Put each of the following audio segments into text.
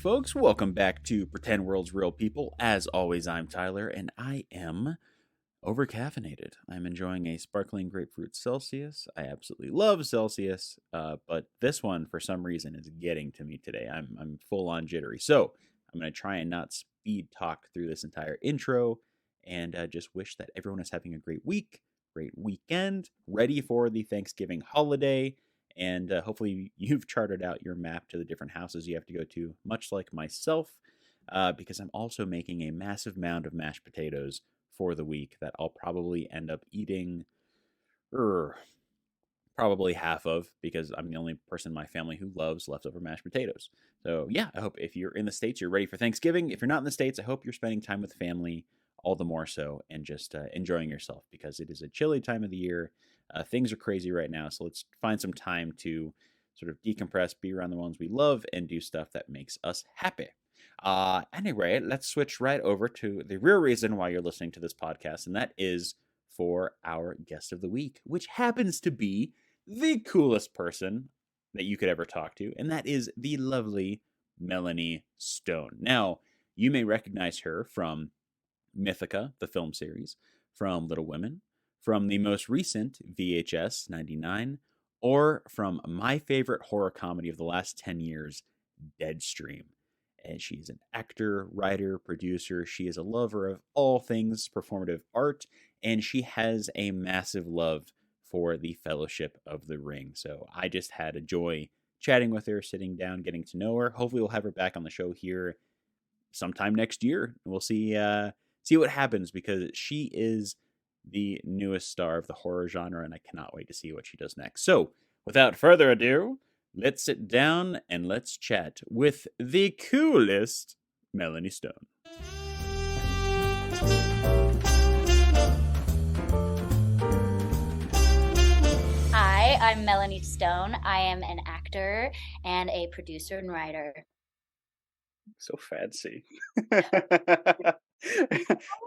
folks. Welcome back to Pretend World's Real People. As always, I'm Tyler, and I am overcaffeinated. I'm enjoying a sparkling grapefruit Celsius. I absolutely love Celsius, but this one, for some reason, is getting to me today. I'm full on jittery. So I'm going to try and not speed talk through this entire intro, and just wish that everyone is having a great week, great weekend, ready for the Thanksgiving holiday. And hopefully you've charted out your map to the different houses you have to go to, much like myself, because I'm also making a massive mound of mashed potatoes for the week that I'll probably end up eating probably half of, because I'm the only person in my family who loves leftover mashed potatoes. So yeah, I hope if you're in the States, you're ready for Thanksgiving. If you're not in the States, I hope you're spending time with family all the more so, and just enjoying yourself, because it is a chilly time of the year. Things are crazy right now, so let's find some time to sort of decompress, be around the ones we love, and do stuff that makes us happy. Anyway, let's switch right over to the real reason why you're listening to this podcast, and that is for our guest of the week, which happens to be the coolest person that you could ever talk to, and that is the lovely Melanie Stone. Now, you may recognize her from Mythica, the film series, from Little Women, from the most recent VHS 99, or from my favorite horror comedy of the last 10 years, Deadstream. And she's an actor, writer, producer. She is a lover of all things performative art, and she has a massive love for the Fellowship of the Ring. So I just had a joy chatting with her, sitting down, getting to know her. Hopefully we'll have her back on the show here sometime next year. We'll see what happens, because she is the newest star of the horror genre, and I cannot wait to see what she does next. So, without further ado, let's sit down and let's chat with the coolest Melanie Stone. Hi, I'm Melanie Stone. I am an actor and a producer and writer. So fancy.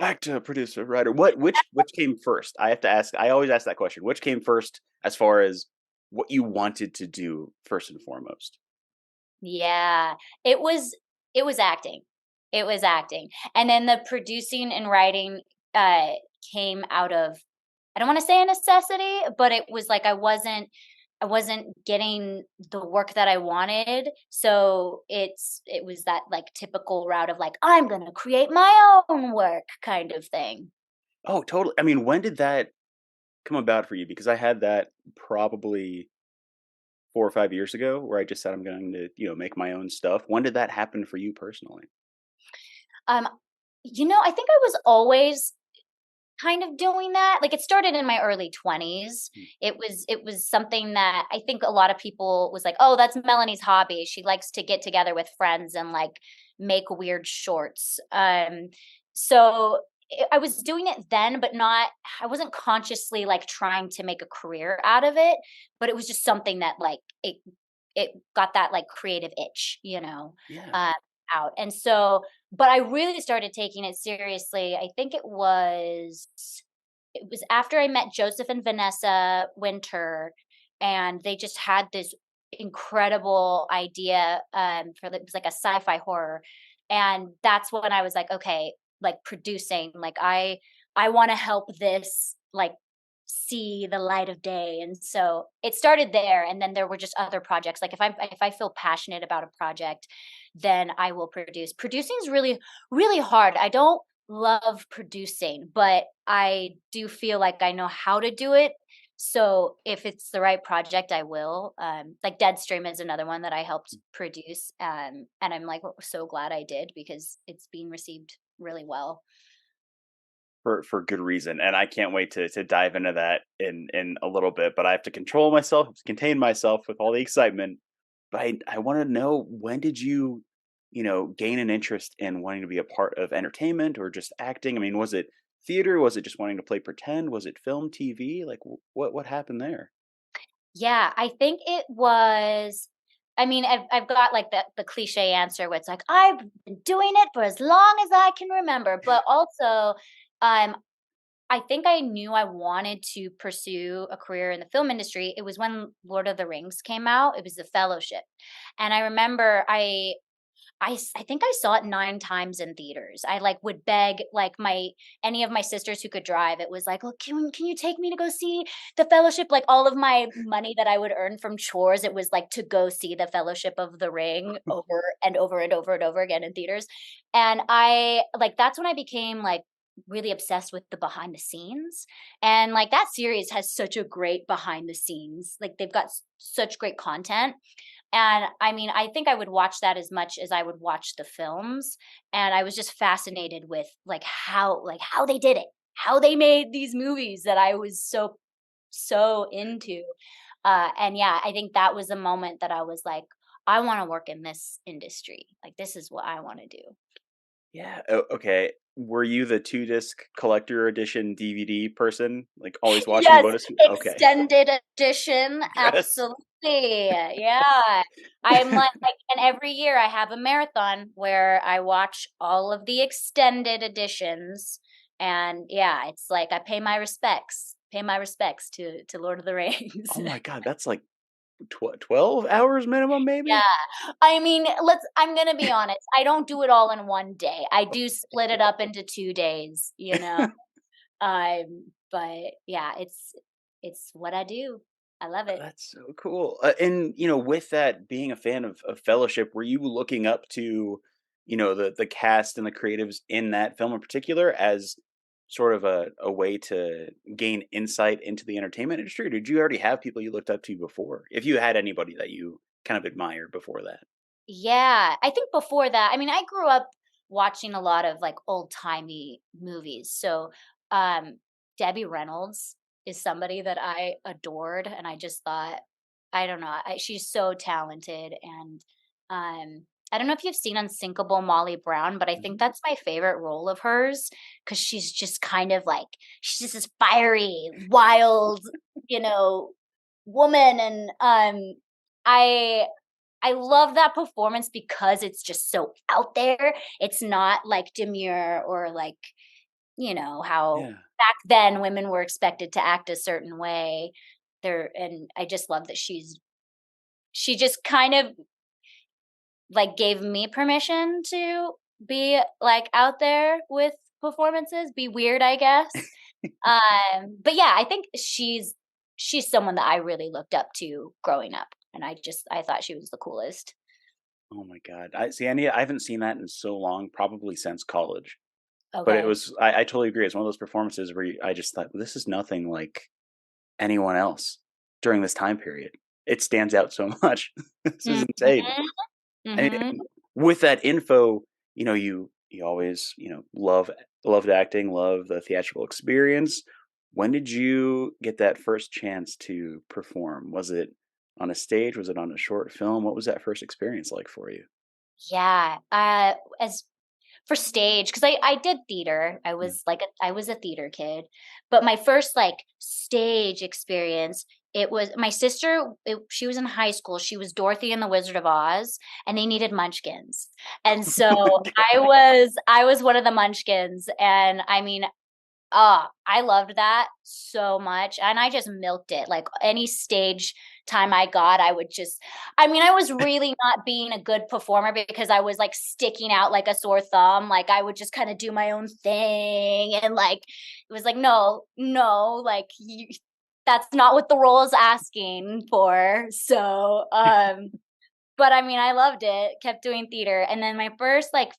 Actor, producer, writer. Which came first? I have to ask. I always ask that question. Which came first, as far as what you wanted to do first and foremost? Yeah, it was acting. It was acting. And then the producing and writing came out of, I don't want to say a necessity, but it was like I wasn't getting the work that I wanted. So it was that like typical route of like, I'm gonna create my own work kind of thing. Oh, totally. I mean, when did that come about for you? Because I had that probably 4 or 5 years ago, where I just said I'm going to, make my own stuff. When did that happen for you personally? Um, I think I was always kind of doing that. Like it started in my early 20s. Mm. It was something that I think a lot of people was like, "Oh, that's Melanie's hobby. She likes to get together with friends and like make weird shorts." So I was doing it then, but not I wasn't consciously like trying to make a career out of it, but it was just something that like it got that like creative itch, Yeah. uh, out. And so, but I really started taking it seriously. I think it was after I met Joseph and Vanessa Winter, and they just had this incredible idea for it was like a sci-fi horror, and that's when I was like, okay, like producing, like I want to help this like see the light of day. And so it started there, and then there were just other projects. Like if I feel passionate about a project, then I will produce. Producing is really really hard. I don't love producing, but I do feel like I know how to do it. So if it's the right project, I will. Like Deadstream is another one that I helped produce, and I'm like so glad I did, because it's being received really well. For good reason, and I can't wait to dive into that in a little bit. But I have to control myself, contain myself with all the excitement. But I want to know, when did you, gain an interest in wanting to be a part of entertainment or just acting? I mean, was it theater? Was it just wanting to play pretend? Was it film, TV? Like, what happened there? Yeah, I think it was. I mean, I've got like the cliche answer where it's like I've been doing it for as long as I can remember, but also, um, I think I knew I wanted to pursue a career in the film industry. It was when Lord of the Rings came out. It was The Fellowship, and I remember I think I saw it 9 times in theaters. I, like, would beg, like, my any of my sisters who could drive, it was like, "Well, can you take me to go see The Fellowship?" Like, all of my money that I would earn from chores, it was, like, to go see The Fellowship of the Ring over and over and over and over again in theaters, and that's when I became, like, really obsessed with the behind the scenes, and, like, that series has such a great behind the scenes, like, they've got s such great content, and I mean, I think I would watch that as much as I would watch the films, and I was just fascinated with, how they did it, how they made these movies that I was so into, and yeah, I think that was a moment that I was like, "I wanna work in this industry, like, this is what I wanna do." Yeah. Okay. Were you the 2 disc collector edition DVD person? Like always watching the Yes, bonus? Okay. extended edition, Yes. absolutely, yeah. I'm like and every year I have a marathon where I watch all of the extended editions, and yeah, it's like I pay my respects to Lord of the Rings. Oh my god, that's like 12 hours minimum, maybe? Yeah, I mean, I'm gonna be honest, I don't do it all in one day, I do split it up into 2 days, you know? But yeah, it's what I do. I love it. That's so cool. And with that being a fan of Fellowship, were you looking up to, the cast and the creatives in that film in particular as sort of a way to gain insight into the entertainment industry? Or did you already have people you looked up to before? If you had anybody that you kind of admired before that. Yeah, I think before that, I mean, I grew up watching a lot of like old-timey movies. So, um, Debbie Reynolds is somebody that I adored, and I just thought, I don't know, she's so talented. And I don't know if you've seen Unsinkable Molly Brown, but I think Mhm. that's my favorite role of hers because she's just kind of like, she's just this fiery, wild, you know, woman. And I I love that performance because it's just so out there. It's not like demure or like, how Yeah. back then women were expected to act a certain way. And I just love that she just kind of like gave me permission to be like out there with performances, be weird, I guess. But yeah, I think she's someone that I really looked up to growing up, and I thought she was the coolest. Oh my god. I haven't seen that in so long, probably since college. But Okay. I totally agree. It's one of those performances where I just thought, this is nothing like anyone else during this time period. It stands out so much. This is insane. Mhm. And Mhm. with that info, you always, loved acting, love the theatrical experience. When did you get that first chance to perform? Was it on a stage? Was it on a short film? What was that first experience like for you? Yeah, as for stage, because I did theater. Mm. I was a theater kid, but my first, like, stage experience, it was my sister, she was in high school, she was Dorothy in The Wizard of Oz, and they needed munchkins, and so Oh my god. I was one of the munchkins, and I mean, I loved that so much, and I just milked it, like, any stage time I got, I mean, I was really not being a good performer because I was, like, sticking out like a sore thumb, like, I would just kinda do my own thing, and, like, it was like, "No, no, like, you that's not what the role is asking for." So, but I mean, I loved it, kept doing theater, and then my first, like,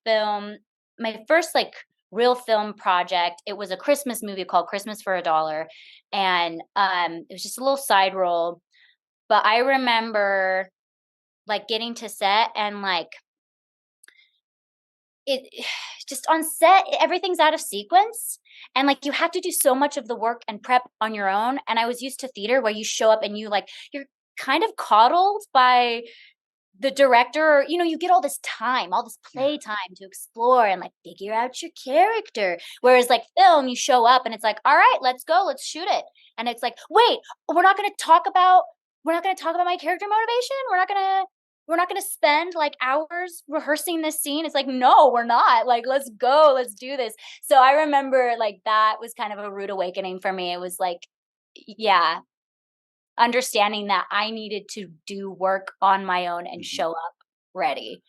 real film project, it was a Christmas movie called Christmas for a Dollar, and, it was just a little side role, but I remember, like, getting to set and, like, it just on set, everything's out of sequence, and, like, you have to do so much of the work and prep on your own, and I was used to theater where you show up and you're kind of coddled by the director, you get all this time, all this Yeah. play time to explore and like figure out your character. Whereas like film, you show up and it's like, all right, let's go, let's shoot it. And it's like, wait, we're not gonna talk about my character motivation. We're not gonna spend like hours rehearsing this scene. It's like, no, we're not. Like, let's go, let's do this. So I remember like that was kind of a rude awakening for me. It was like, yeah, understanding that I needed to do work on my own and Mhm. show up ready.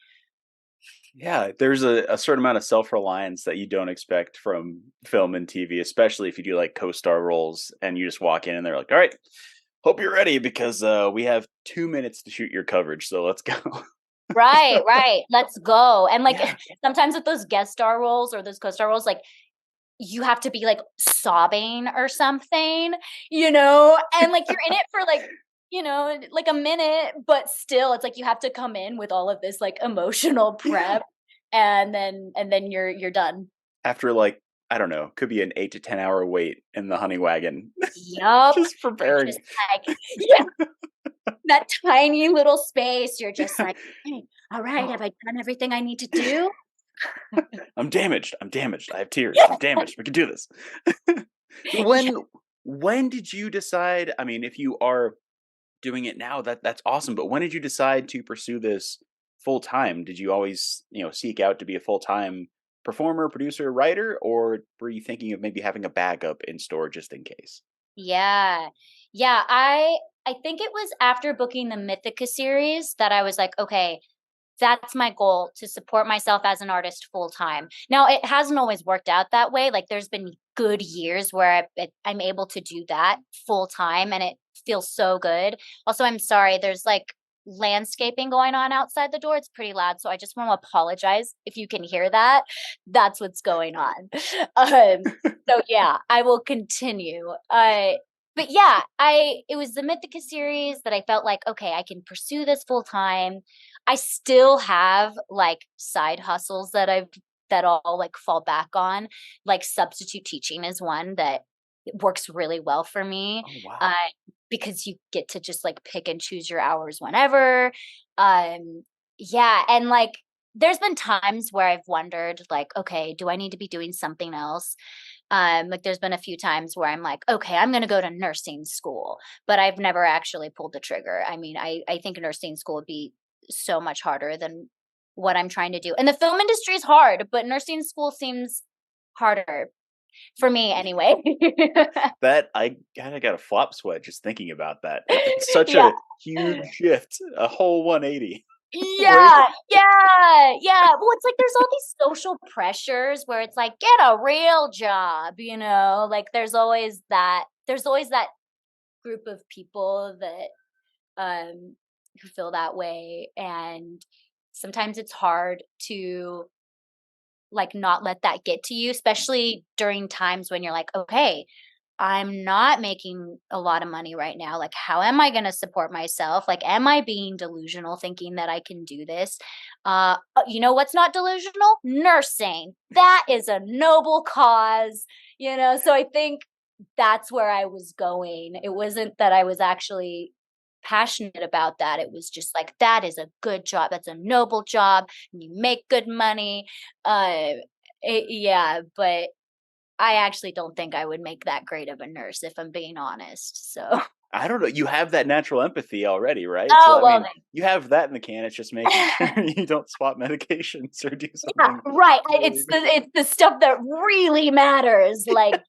Yeah, there's a certain amount of self-reliance that you don't expect from film and TV, especially if you do like co-star roles and you just walk in and they're like, "All right, hope you're ready because we have 2 minutes to shoot your coverage, so let's go." Right, right. Let's go. And like Yeah. sometimes with those guest star roles or those co-star roles, like you have to be like sobbing or something, and like you're in it for like, like a minute, but still it's like you have to come in with all of this like emotional Yeah. prep and then you're done. After like, I don't know, could be an 8 to 10 hour wait in the honey wagon, Yup. just You're just preparing. like, yeah, that tiny little space. You're just like, "Hey, all right, have Oh, I done everything I need to do?" I'm damaged. I'm damaged. I have tears. I'm Yeah. damaged. We can do this. So when did you decide? I mean, if you are doing it now, that's awesome. But when did you decide to pursue this full time? Did you always, seek out to be a full time performer, producer, writer, or were you thinking of maybe having a backup in store just in case? Yeah. Yeah, I think it was after booking the Mythica series that I was like, "Okay, that's my goal to support myself as an artist full time." Now, it hasn't always worked out that way. Like, there's been good years where I'm able to do that full time, and it feels so good. Also, I'm sorry, there's like landscaping going on outside the door. It's pretty loud, so I just want to apologize if you can hear that. That's what's going on. So yeah, I will continue. But yeah, I it was the Mythica series that I felt like, okay, I can pursue this full time. I still have, like, side hustles that I'll, like, fall back on, like, substitute teaching is one that works really well for me, Oh wow. uh, because you get to just, like, pick and choose your hours whenever, yeah, and, like, there's been times where I've wondered, like, "Okay, do I need to be doing something else?" Like, there's been a few times where I'm like, "Okay, I'm gonna go to nursing school," but I've never actually pulled the trigger. I mean, I think nursing school would be so much harder than what I'm trying to do. And the film industry is hard, but nursing school seems harder for me anyway. That I kinda got a flop sweat just thinking about that. It's such Yeah. a huge shift, a whole 180. Where Yeah, yeah, yeah. Well, it's like there's all these social pressures where it's like, get a real job, Like there's always that group of people that who feel that way, and sometimes it's hard to like not let that get to you, especially during times when you're like, okay, I'm not making a lot of money right now. Like, how am I going to support myself? Like, am I being delusional thinking that I can do this? You know what's not delusional? Nursing. That is a noble cause, So I think that's where I was going. It wasn't that I was actually passionate about that. It was just like, that is a good job. That's a noble job. And you make good money. Uh, yeah, but I actually don't think I would make that great of a nurse if I'm being honest, so I don't know, you have that natural empathy already, right? So, Oh, I well mean, then. you have that in the can, it's just making sure you don't swap medications or do Yeah, something right, really it's the stuff that really matters, like,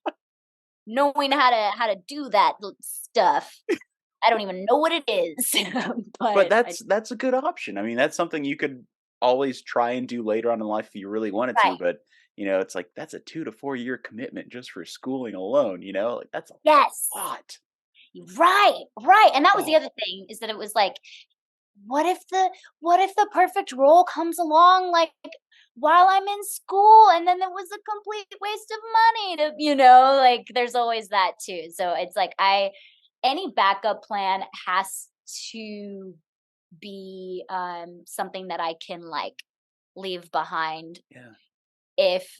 knowing how to do that stuff. I don't even know what it is, But but I that's a good option. I mean, that's something you could always try and do later on in life if you really wanted to, Right. but, it's like, that's a 2 to 4 year commitment just for schooling alone, Like, that's a Yes. lot. Right, right, and that was the Oh, other thing, is that it was like, what if the what if the perfect role comes along, like, while I'm in school, and then it was a complete waste of money like, there's always that too, so it's like any backup plan has to be, something that I can, like, leave behind yeah. if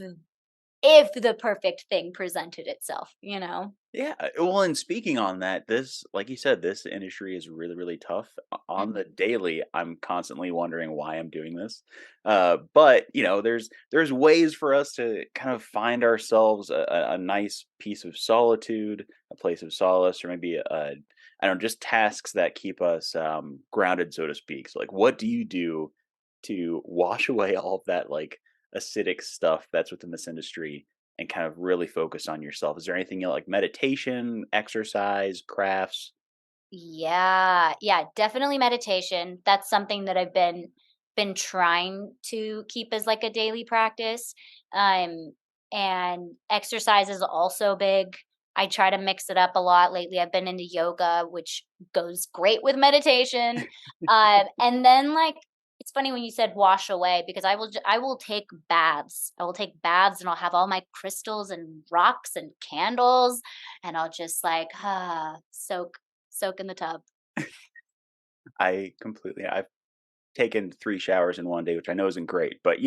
if the perfect thing presented itself. Yeah, well, and speaking on that, this, like you said, this industry is really, really tough. On the Mhm. daily, I'm constantly wondering why I'm doing this. But there's ways for us to kind of find ourselves a nice piece of solitude, a place of solace, or maybe I don't know, just tasks that keep us grounded, so to speak. So, like, what do you do to wash away all of that like acidic stuff that's within this industry? And kind of really focus on yourself. Is there anything like meditation, exercise, crafts? Yeah, yeah, definitely meditation. That's something that I've been been trying to keep as like a daily practice. Um, and exercise is also big. I try to mix it up a lot lately. I've been into yoga, which goes great with meditation. And then like it's funny when you said wash away because I will take baths. I will take baths and I'll have all my crystals and rocks and candles and I'll just like soak in the tub. I've taken 3 showers in one day, which I know isn't great, but,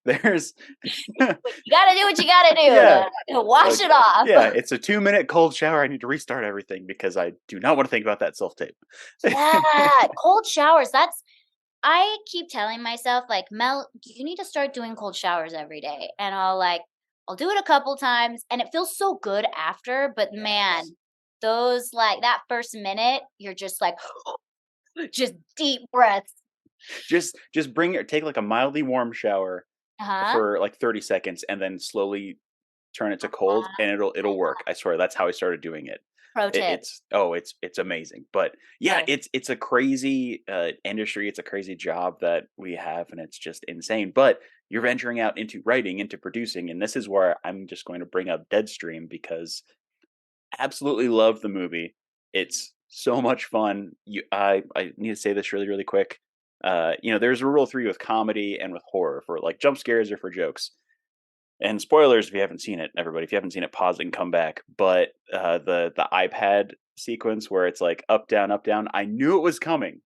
there's You got to do what you got to yeah, do to wash like, it off. yeah, it's a 2-minute cold shower, I need to restart everything because I do not wanna think about that self-tape. Yeah, cold showers. That's I keep telling myself like, "Mel, you need to start doing cold showers every day." And I'll do it a couple times and it feels so good after, but Yes. man, those like that first minute, you're just like just deep breaths. Just take, like, a mildly warm shower Uh-huh. for, like, 30 seconds and then slowly turn it to cold, and it'll work. I swear, that's how I started doing it. Pro tip. It's amazing. But, yeah, Yes. it's a crazy, industry, it's a crazy job that we have, and it's just insane. But you're venturing out into writing, into producing, and this is where I'm just going to bring up Deadstream because absolutely love the movie. It's so much fun. I need to say this really, really quick. There's a rule 3 with comedy and with horror for like jump scares or for jokes. And spoilers if you haven't seen it, everybody. If you haven't seen it, pause and come back. But the iPad sequence where it's like up, down, up, down. I knew it was coming.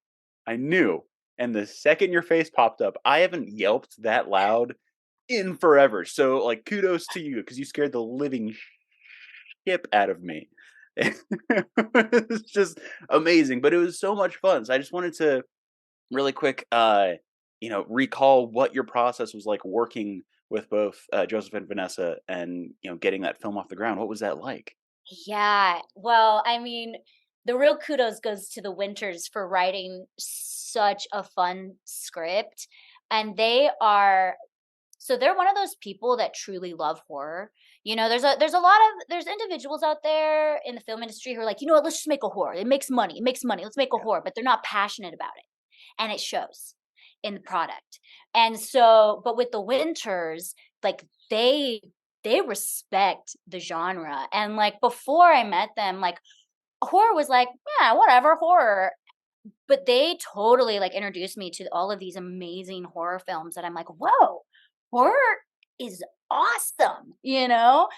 I knew. And the second your face popped up, I haven't yelped that loud in forever. So like kudos to you because you scared the living skip out of me. It's just amazing, but it was so much fun. So I just wanted to really quick, recall what your process was like working with both Joseph and Vanessa, and getting that film off the ground. What was that like? Yeah. Well, I mean, the real kudos goes to the Winters for writing such a fun script. And they're one of those people that truly love horror. There's individuals out there in the film industry who are like, you know what, let's just make a horror. It makes money. It makes money. Let's make a Yeah, horror, but they're not passionate about it. And it shows in the product. And so, but with the Winters, like they respect the genre. And like before I met them, like horror was like, yeah, whatever, horror. But they totally like introduced me to all of these amazing horror films that I'm like, whoa, horror is awesome, you know?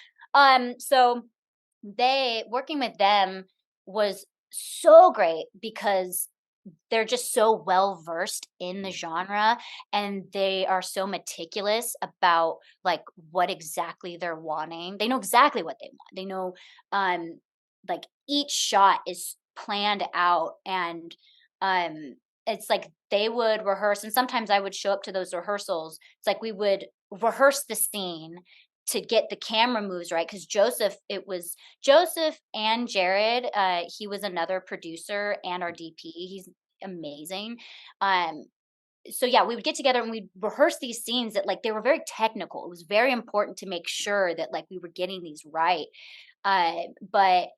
So they working with them was so great because they're just so well versed in the mm, genre and they are so meticulous about like what exactly they're wanting. They know exactly what they want. They know like each shot is planned out and um it's like they would rehearse and sometimes I would show up to those rehearsals. It's like we would rehearse the scene to get the camera moves right because Joseph and Jared, he was another producer and our DP. He's amazing. Um, so yeah, we would get together and we'd rehearse these scenes that like they were very technical. It was very important to make sure that like we were getting these right. But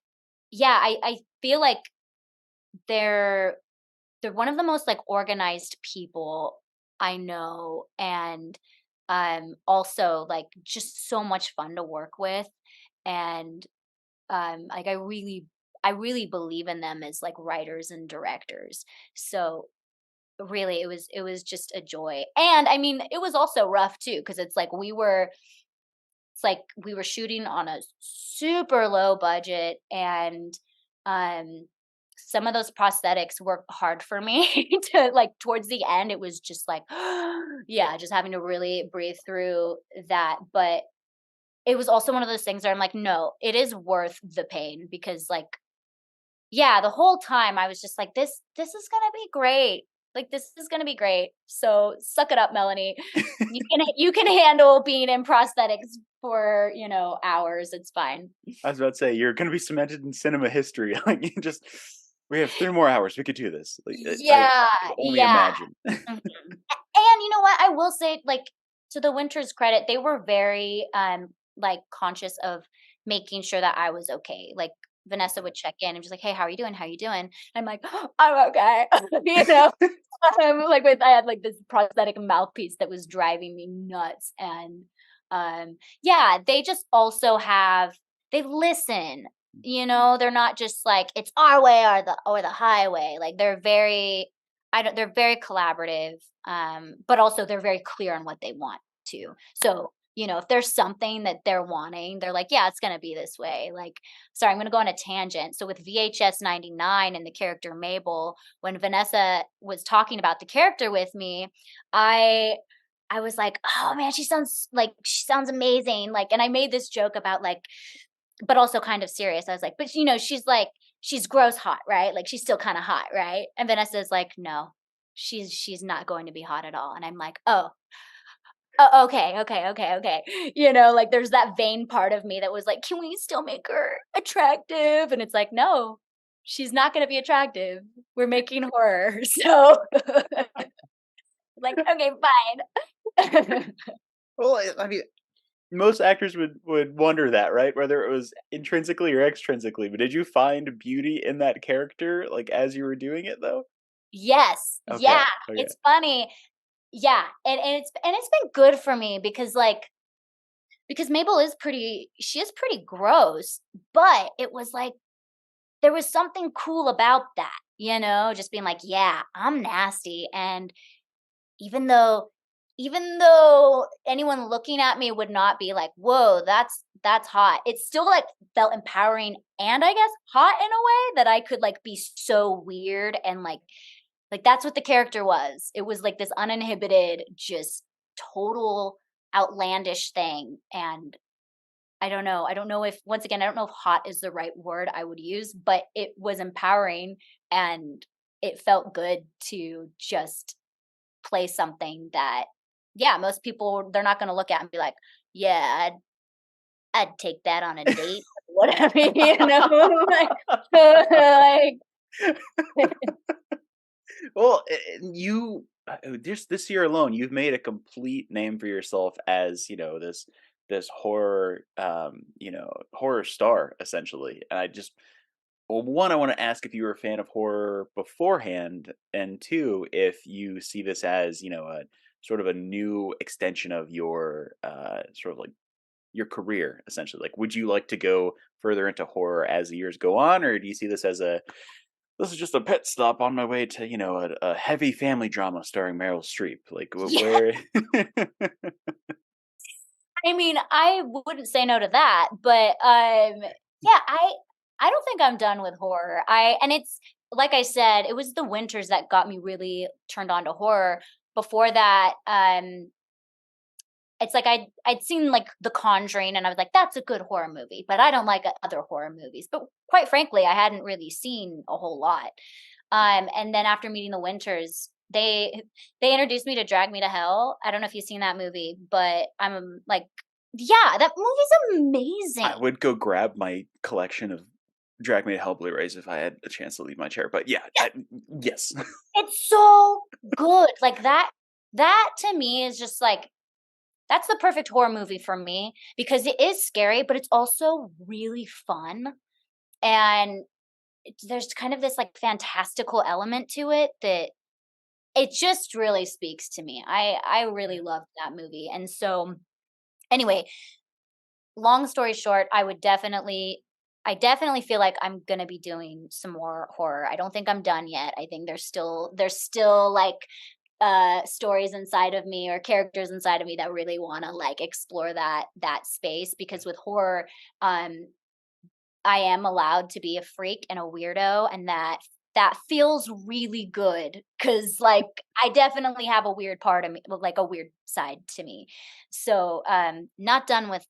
yeah, I feel like they're they're one of the most like organized people I know and also like just so much fun to work with and like I really believe in them as like writers and directors. So really it was just a joy. And I mean, it was also rough too because it's like we were shooting on a super low budget and um some of those prosthetics were hard for me to like towards the end it was just like yeah, just having to really breathe through that. But it was also one of those things where I'm like, no, it is worth the pain because like yeah, the whole time I was just like, this is gonna be great. Like this is gonna be great. So suck it up, Melanie. You can handle being in prosthetics for, hours. It's fine. I was about to say you're going to be cemented in cinema history. Like we have 3 more hours. We could do this. Like I Yeah, could only yeah. imagine. Mhm. And you know what? I will say, like, to the Winters' credit, they were very like conscious of making sure that I was okay. Like Vanessa Okay. would check in and just like, "Hey, how are you doing? How are you doing?" And I'm like, "I'm okay." You know? Like I had like this prosthetic mouthpiece that was driving me nuts. And yeah, they just also have they listen. They're not just like it's our way or the highway. Like they're very I don't they're very collaborative, but also they're very clear on what they want to. So, if there's something that they're wanting, they're like, yeah, it's gonna be this way. Like, sorry, I'm gonna go on a tangent. So with VHS 99 and the character Mabel, when Vanessa was talking about the character with me, I I was like, "Oh man, she sounds amazing." Like, and I made this joke about like, but also kind of serious. I was like, "But she's like, she's gross hot, right? Like, she's still kind of hot, right?" And Vanessa's like, "No, she's not going to be hot at all." And I'm like, "Oh, okay, okay, okay, okay." Like there's that vain part of me that was like, "Can we still make her attractive?" And it's like, "No, she's not going to be attractive. We're making horror." So like, okay, fine. Well, I mean, most actors would wonder that, right? Whether it was intrinsically or extrinsically. But did you find beauty in that character, like as you were doing it, though? Yes. Okay. Yeah. Okay. It's funny. Yeah. And it's been good for me because Mabel is pretty gross, but it was like there was something cool about that, just being like, yeah, I'm nasty. And even though even though anyone looking at me would not be like, "Whoa, that's hot." It still like felt empowering and I guess hot in a way that I could like be so weird and like that's what the character was. It was like this uninhibited, just total outlandish thing. And I don't know. I don't know if once again, I don't know if hot is the right word I would use, but it was empowering and it felt good to just play something that, yeah, most people they're not gonna look at and be like, "Yeah, I'd take that on a date," or whatever, like, like Well, just this year alone, you've made a complete name for yourself as this horror horror star essentially. And I just well, one, I want to ask if you were a fan of horror beforehand, and two, if you see this as a sort of a new extension of your sort of like your career essentially. Like, would you like to go further into horror as the years go on, or do you see this as a this is just a pit stop on my way to, a heavy family drama starring Meryl Streep. Like, yeah, where? I mean, I wouldn't say no to that, but, yeah, I don't think I'm done with horror. I and it's like I said, it was the winters that got me really turned on to horror. Before that, it's like I'd seen, like, The Conjuring, and I was like, "That's a good horror movie," but I don't like other horror movies, but quite frankly, I hadn't really seen a whole lot. And then after meeting the Winters, they introduced me to Drag Me to Hell. I don't know if you've seen that movie, but I'm like, yeah, that movie's I amazing. would go grab my collection of Drag Me to Hell Blu-rays if I had a chance to leave my chair. But yeah, yes. It's so good. Like that to me is just like that's the perfect horror movie for me because it is scary, but it's also really fun. And there's kind of this like fantastical element to it that it just really speaks to me. I really loved that movie. And so anyway, long story short, I definitely feel like I'm going to be doing some more horror. I don't think I'm done yet. I think there's still like stories inside of me or characters inside of me that really want to like explore that space because with horror um I am allowed to be a freak and a weirdo, and that feels really good because like I definitely have a weird part of me, well, like a weird side to me. So not done with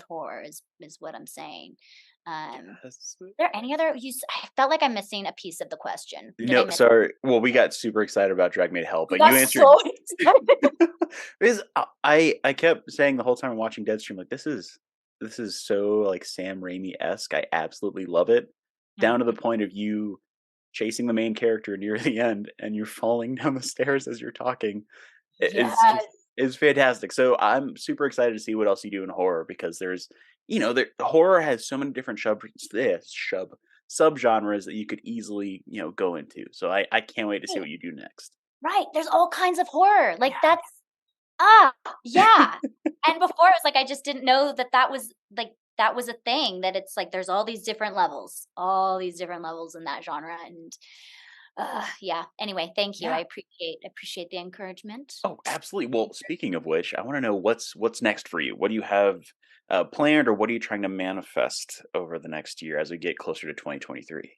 horror is what I'm saying. Yes. There any other I felt like I'm missing a piece of the question. Did I No, miss sorry. Well, we got super excited about Drag Me to Hell, we but you got answered. so excited. Because I kept saying the whole time I'm watching Deadstream, like this is so like Sam Raimi esque. I absolutely love it, down to the Mhm. point of you chasing the main character near the end, and you're falling down the stairs as you're talking. It's just Yes. is fantastic. So I'm super excited to see what else you do in horror because there's, horror has so many different subgenres that you could easily, go into. So I can't wait to see Right, what you do next. right, there's all kinds of horror, like, Yeah. that's ah, yeah, and before it was like, I just didn't know that that was a thing, that it's like there's all these different levels in that genre, and, yeah, anyway, thank you, Yeah. I appreciate the encouragement. Oh, absolutely. Well, speaking of which, I want to know what's next for you. What do you have planned, or what are you trying to manifest over the next year as we get closer to 2023?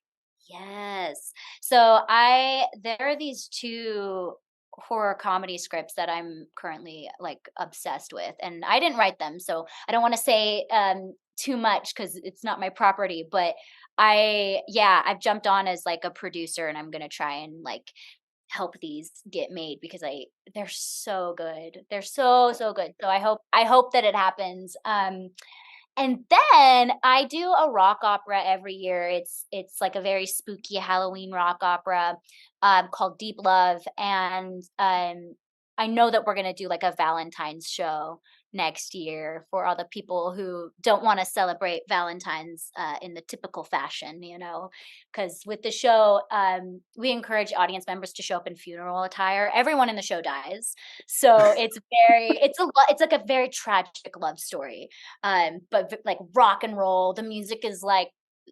Yes. So there are these 2 horror comedy scripts that I'm currently, like, obsessed with, and I didn't write them, so I don't wanna say, too much because it's not my property, but I've jumped on as, like, a producer, and I'm gonna try and, like, help these get made because I they're so good. They're so, so good. So I hope that it happens. And then I do a rock opera every year. It's like a very spooky Halloween rock opera, called Deep Love, and I know that we're gonna do like a Valentine's show next year for all the people who don't want to celebrate Valentine's in the typical fashion, because with the show, we encourage audience members to show up in funeral attire. Everyone in the show dies, so it's like a very tragic love story, like rock and roll. The music is like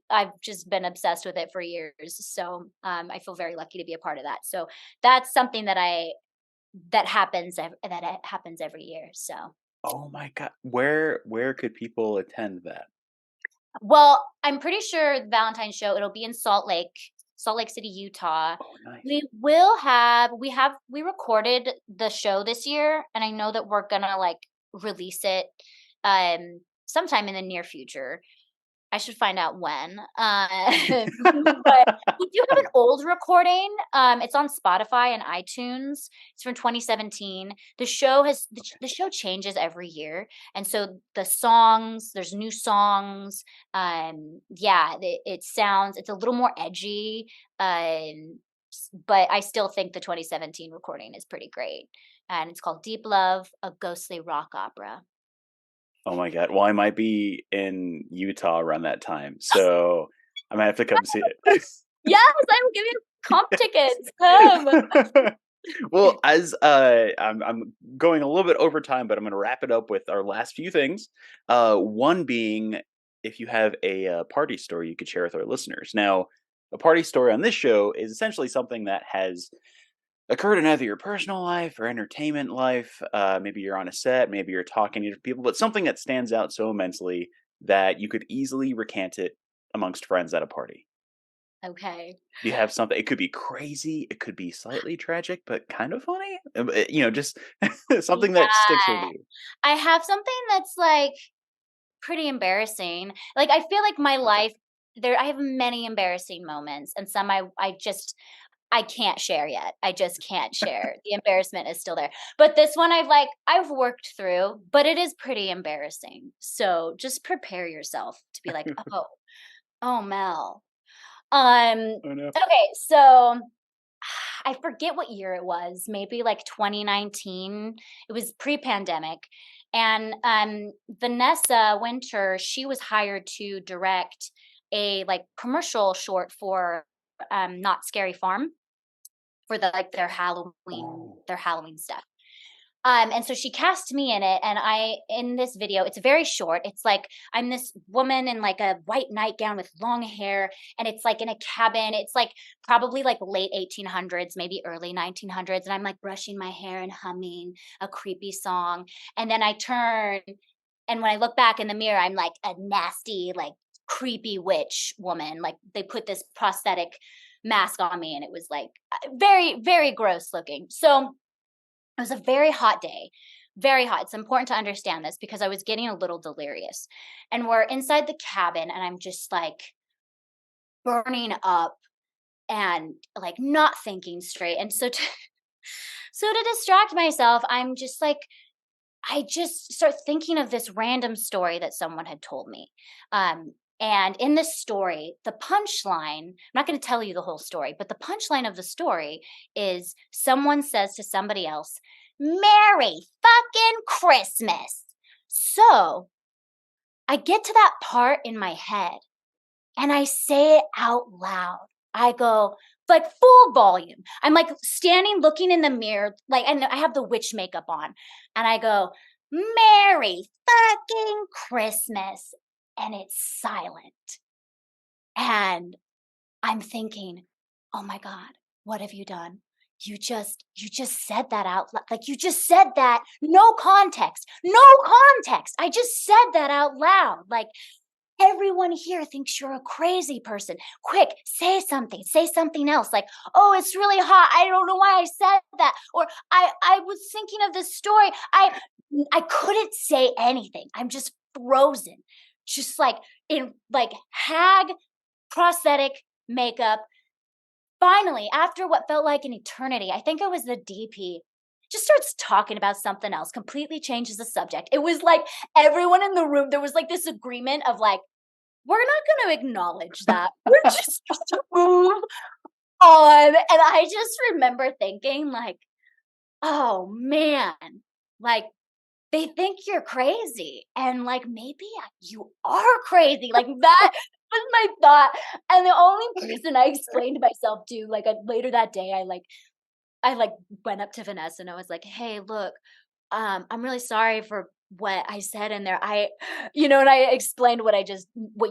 I've just been obsessed with it for years. So I feel very lucky to be a part of that. So that's something that it happens every year. So Oh my god. Where could people attend that? well, I'm pretty sure the Valentine's show, it'll be in Salt Lake City, Utah. Oh, nice. We recorded the show this year, and I know that we're gonna like release it sometime in the near future. I should find out when. But we do have an old recording. It's on Spotify and iTunes. It's from 2017. The show changes every year, and so there's new songs. Yeah, it's a little more edgy. But I still think the 2017 recording is pretty great, and it's called Deep Love, a ghostly rock opera. Oh my god. Well, I might be in Utah around that time, so I might have to come see it. Yes, I will give you comp tickets. Come. Well, as I'm going a little bit over time, but I'm going to wrap it up with our last few things. One being, if you have a party story you could share with our listeners. Now, a party story on this show is essentially something that has occurred in either your personal life or entertainment life. Maybe you're on a set, maybe you're talking to people, but something that stands out so immensely that you could easily recant it amongst friends at a party. Okay. Do you have something? It could be crazy, it could be slightly tragic, but kind of funny. Just something that sticks with Yeah. you. I have something that's, like, pretty embarrassing. Like, I feel like my Okay. life I have many embarrassing moments, and some I can't share yet. I just can't share. The embarrassment is still there. But this one I've worked through, but it is pretty embarrassing. So, just prepare yourself to be like, "Oh, oh, Mel." Oh no. Okay, so I forget what year it was, maybe like 2019. It was pre-pandemic. And Vanessa Winter, she was hired to direct a like commercial short for Not Scary Farm for Oh. their Halloween stuff. And so she cast me in it, and in this video, it's very short. It's like I'm this woman in like a white nightgown with long hair, and it's like in a cabin. It's like probably like late 1800s, maybe early 1900s, and I'm like brushing my hair and humming a creepy song. And then I turn, and when I look back in the mirror, I'm like a nasty, like creepy witch woman. Like they put this prosthetic mask on me, and it was like very, very gross looking. So it was a very hot day, very hot. It's important to understand this because I was getting a little delirious. And we're inside the cabin, and I'm just like burning up and like not thinking straight. And so so to distract myself, I just start thinking of this random story that someone had told me. And in this story, the punchline, I'm not going to tell you the whole story, but the punchline of the story is someone says to somebody else, Merry fucking Christmas. So I get to that part in my head and I say it out loud. I go, like full volume. I'm like standing looking in the mirror, like, and I have the witch makeup on. And I go, Merry fucking Christmas. And it's silent. And I'm thinking, "Oh my god, what have you done? You just said that out loud. Like you just said that, no context. No context. I just said that out loud. Like everyone here thinks you're a crazy person. Quick, say something else. Like, oh, it's really hot. I don't know why I said that. Or I was thinking of this story. I couldn't say anything. I'm just frozen. Just like in like hag prosthetic makeup. Finally, after what felt like an eternity, I think it was the DP, just starts talking about something else, completely changes the subject. It was like everyone in the room, there was like this agreement of like, we're not going to acknowledge that. We're just going to move on. And I just remember thinking, like, oh man, like they think you're crazy. And like, maybe you are crazy. Like, that was my thought. And the only person I explained myself to, like, later that day, I went up to Vanessa and I was like, "Hey, look, I'm really sorry for what I said in there. And I explained what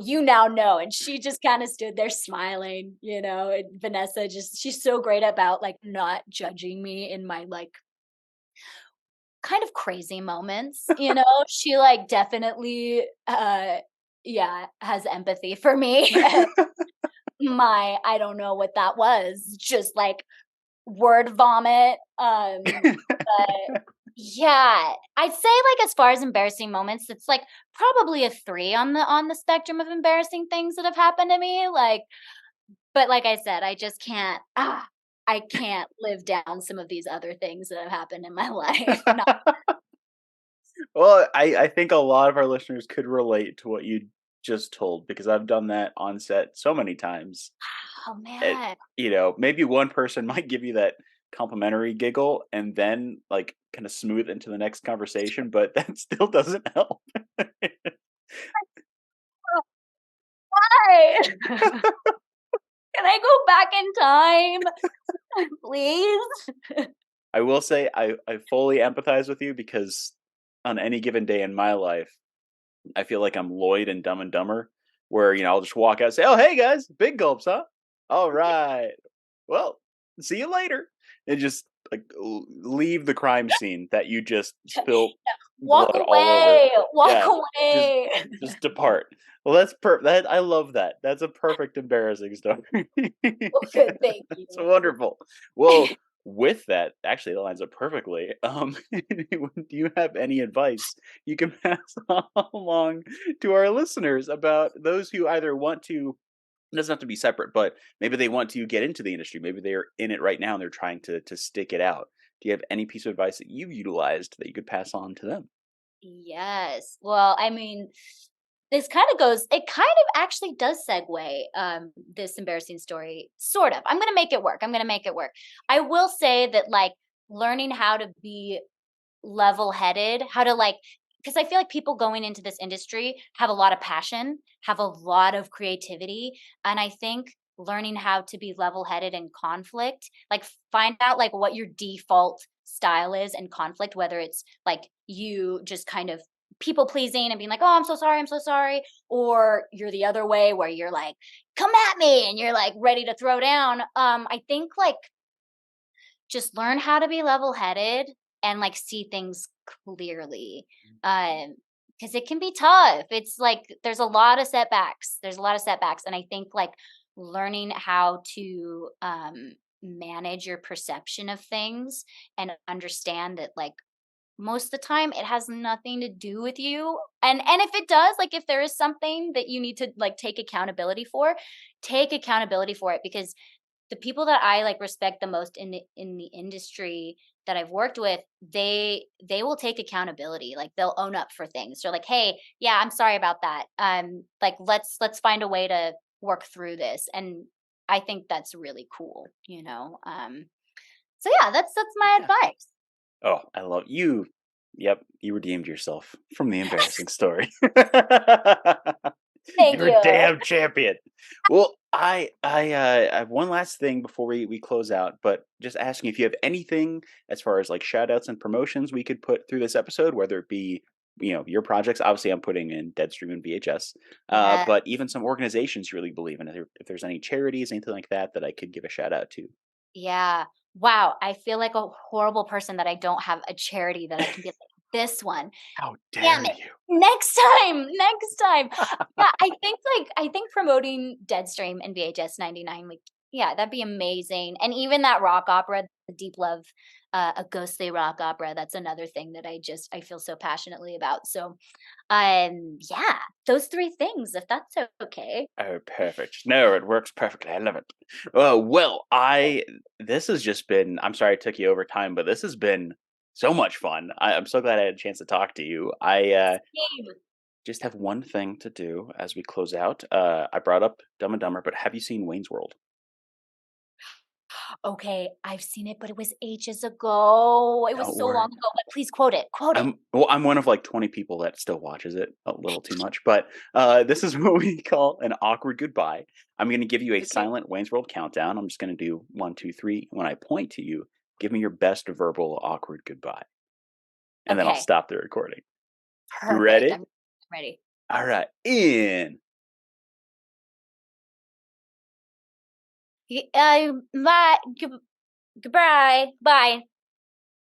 you now know." And she just kind of stood there smiling, and Vanessa she's so great about like not judging me in my like kind of crazy moments. She like definitely yeah, has empathy for me. I don't know what that was, just like word vomit. But yeah, I'd say like as far as embarrassing moments, it's like probably a 3 on the spectrum of embarrassing things that have happened to me. Like, but like I said, I can't live down some of these other things that have happened in my life. Not, Well, I think a lot of our listeners could relate to what you just told because I've done that on set so many times. oh It, man. maybe one person might give you that complimentary giggle and then like kind of smooth into the next conversation, but that still doesn't help. Why? Can I go back in time, please? I will say I fully empathize with you because on any given day in my life, I feel like I'm Lloyd and Dumb and Dumber, where I'll just walk out and say, "Oh, hey guys, big gulps, huh? All right, well, see you later," and just like leave the crime scene that you just spilt Walk blood all over. away. Walk Yeah, just away. just depart. Well, that's that I love that. That's a perfect embarrassing story. Oh, good, thank That's you. wonderful. Well, with that, actually, that lines up perfectly. Do you have any advice you can pass along to our listeners about those who either want to, it doesn't have to be separate, but maybe they want to get into the industry. Maybe they're in it right now and they're trying to stick it out. Do you have any piece of advice that you've utilized that you could pass on to them? Yes. Well, I mean, it kind of actually does segue this embarrassing story, sort of. I'm going to make it work. I'm going to make it work. I will say that like learning how to be level-headed, how to like because I feel like people going into this industry have a lot of passion, have a lot of creativity, and I think learning how to be level-headed in conflict, like find out like what your default style is in conflict, whether it's like you just kind of people pleasing and being like, "Oh, I'm so sorry," or you're the other way where you're like, "Come at me," and you're like ready to throw down. I think like just learn how to be level-headed and, like, see things clearly, because it can be tough. It's like there's a lot of setbacks. There's a lot of setbacks, and I think, like, learning how to, manage your perception of things and understand that, like, most of the time it has nothing to do with you, and if it does, like, if there is something that you need to, like, take accountability for it because the people that I like respect the most in the industry that I've worked with, they will take accountability. Like they'll own up for things. They're like, "Hey, yeah, I'm sorry about that. Like let's find a way to work through this." And I think that's really cool. So yeah, that's my Yeah. advice. Oh, I love you. Yep, you redeemed yourself from the embarrassing story. Thank You're a you. damn champion. Well, I have one last thing before we close out, but just asking if you have anything as far as like shout outs and promotions we could put through this episode, whether it be your projects. Obviously, I'm putting in Deadstream and VHS, Yeah. but even some organizations you really believe in. If there's any charities, anything like that, that I could give a shout out to. Yeah. Wow, I feel like a horrible person that I don't have a charity that I can be like, "This one. How Damn dare it. you? Next time, next time." Yeah, I think promoting Deadstream and VHS 99, like, yeah, that'd be amazing. And even that rock opera, the Deep Love, a ghostly rock opera, that's another thing that I feel so passionately about. So, yeah, those 3 things, if that's okay. Oh, perfect. No, it works perfectly. I love it. Well, I this has just been. I'm sorry I took you over time, but this has been so much fun. I'm so glad I had a chance to talk to you. I Same. just have one thing to do as we close out. I brought up Dumb and Dumber, but have you seen Wayne's World? Okay, I've seen it, but it was ages ago. It was Don't so long worry. ago, but please quote it, quote it. I'm one of like 20 people that still watches it a little too much, but this is what we call an awkward goodbye. I'm going to give you a Okay. silent Wayne's World countdown. I'm just going to do one, two, three. When I point to you, give me your best verbal awkward goodbye, and then I'll Okay, stop the recording. You perfect. ready? I'm ready. All right. In. Bye. Goodbye. Bye.